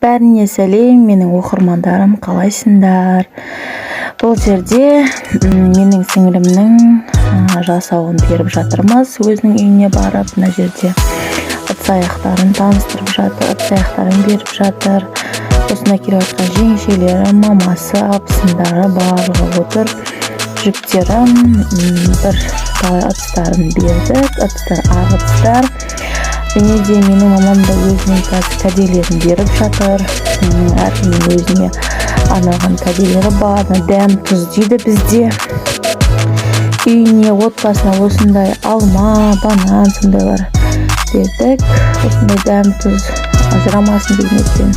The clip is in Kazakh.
Бәріне сәлем, менің оқырмандарым, қалайсыңдар? Бұл жерде менің сіңілімнің жасауын беріп жатырмыз. Өзінің үйіне барып, мына жерде ыдыс-аяқтарын таныстырып жатыр, ыдыс-аяқтарын беріп жатыр. Осында келіп жатқан жеңешелері, мамасы, абысындары барлығы отыр. Жүктерім бір талай ыдыстарын бердік, ыдыстар ақ ыдыстар. Және де менің мамам да өзінің кәделерін беріп жатыр. Әркімнің өзіне арналған кәделері бар. Дәм тұз дейді бізде. Үйіне, отбасына осындай алма, банан сондайлар бердік. Осындай дәм тұз ажырамасын деген ниетпен.